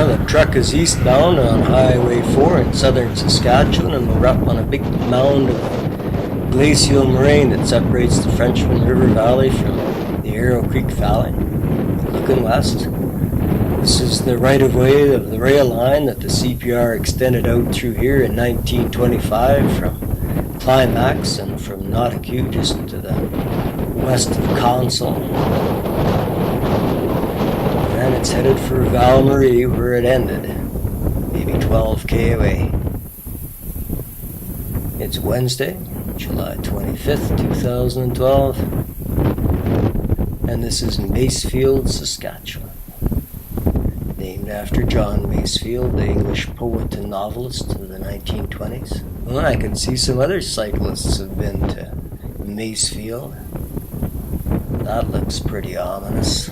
Well, the truck is eastbound on Highway 4 in southern Saskatchewan, and we're up on a big mound of glacial moraine that separates the Frenchman River Valley from the Arrow Creek Valley. Looking west, this is the right-of-way of the rail line that the CPR extended out through here in 1925 from Climax and from Notikewin just to the west of Council. And it's headed for Val Marie where it ended, maybe 12k away. It's Wednesday, July 25th, 2012, and this is Masefield, Saskatchewan. Named after John Masefield, the English poet and novelist of the 1920s. Well, I can see some other cyclists have been to Masefield. That looks pretty ominous.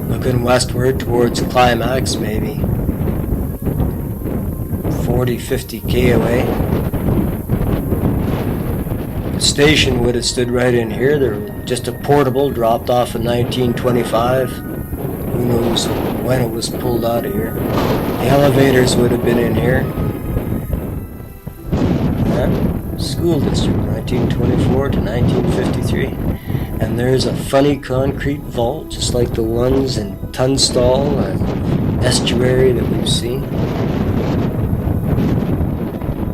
Looking westward towards Climax, maybe 40-50k away. The station would have stood right in here. They're just a portable dropped off in 1925. Who knows when it was pulled out of here. The elevators would have been in here. Yeah. School district, 1924 to 1953. And there's a funny concrete vault, just like the ones in Tunstall and Estuary that we've seen.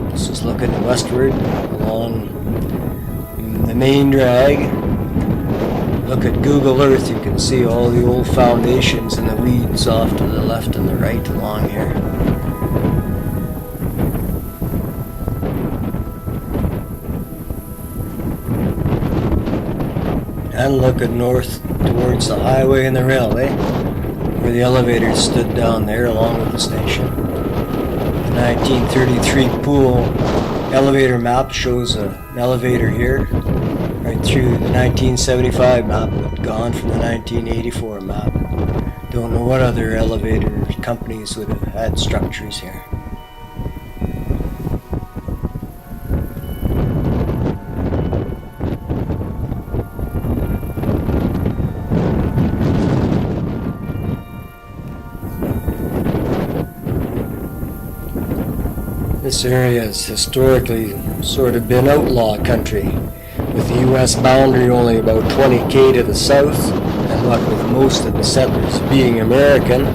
This is looking westward along the main drag. Look at Google Earth, you can see all the old foundations and the weeds off to the left and the right along here. And look at north towards the highway and the railway, where the elevators stood down there along with the station. The 1933 pool elevator map shows an elevator here, right through the 1975 map, but gone from the 1984 map. Don't know what other elevator companies would have had structures here. This area has historically sort of been outlaw country, with the U.S. boundary only about 20k to the south, and what with most of the settlers being American,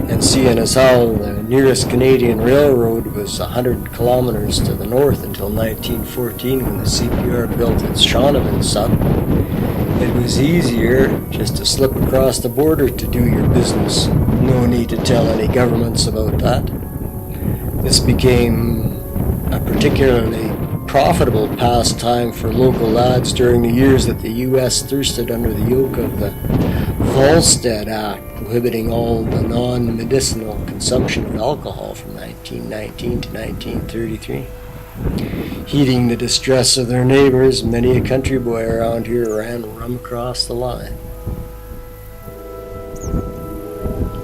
and seeing as how the nearest Canadian railroad was 100 kilometers to the north until 1914 when the CPR built its Shaunavon sub. It was easier just to slip across the border to do your business. No need to tell any governments about that. This became a particularly profitable pastime for local lads during the years that the U.S. thirsted under the yoke of the Volstead Act, prohibiting all the non-medicinal consumption of alcohol from 1919 to 1933. Heeding the distress of their neighbors, many a country boy around here ran rum across the line.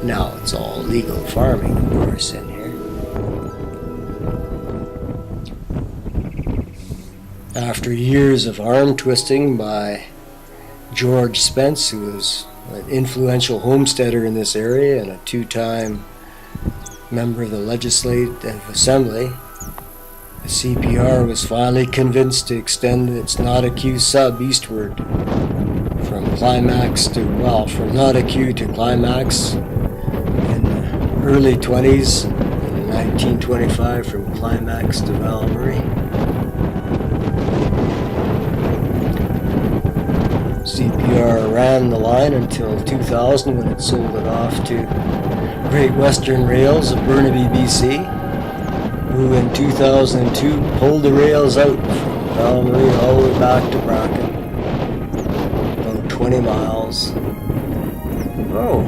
Now it's all legal farming, of course, in here. After years of arm twisting by George Spence, who was an influential homesteader in this area and a two-time member of the Legislative Assembly, the CPR was finally convinced to extend its Notikewin sub eastward from Notikewin to Climax in the early 20s, in 1925 from Climax to Val Marie. CPR ran the line until 2000 when it sold it off to Great Western Rails of Burnaby, BC, who in 2002 pulled the rails out from Val Marie all the way back to Bracken, about 20 miles. Oh,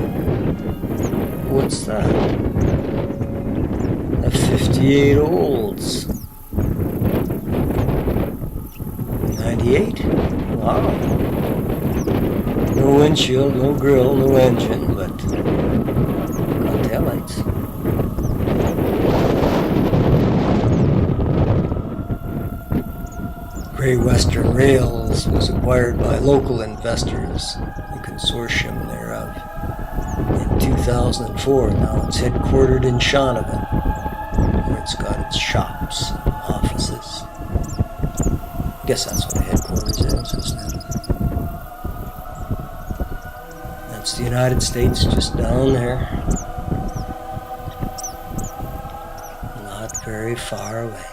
what's that? A 58 Olds. 78? Wow. No windshield, no grill, no engine, but got taillights. Great Western Rails was acquired by local investors, a consortium thereof, in 2004. Now it's headquartered in Shaunavon, where it's got its shops, offices. I guess that's what a headquarters is, isn't it? That's the United States just down there. Not very far away.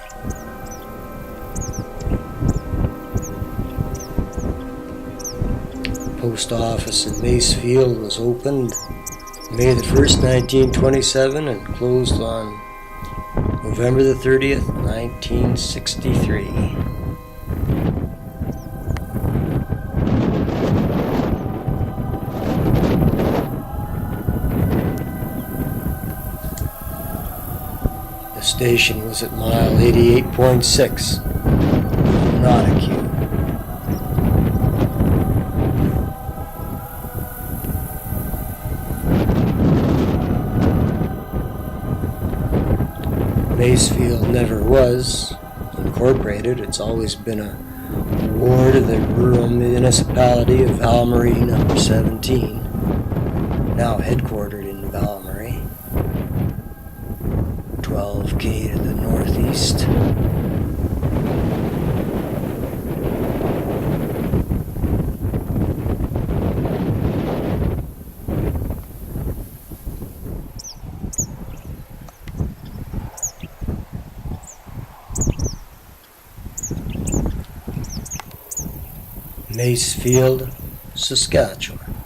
Post office in Masefield was opened May the 1st, 1927 and closed on November the 30th, 1963. The station was at mile 88.6, not acute. Masefield never was incorporated. It's always been a ward of the rural municipality of Valmarie number 17, now headquartered in Valmarie, 12k to the northeast. Masefield, Saskatchewan.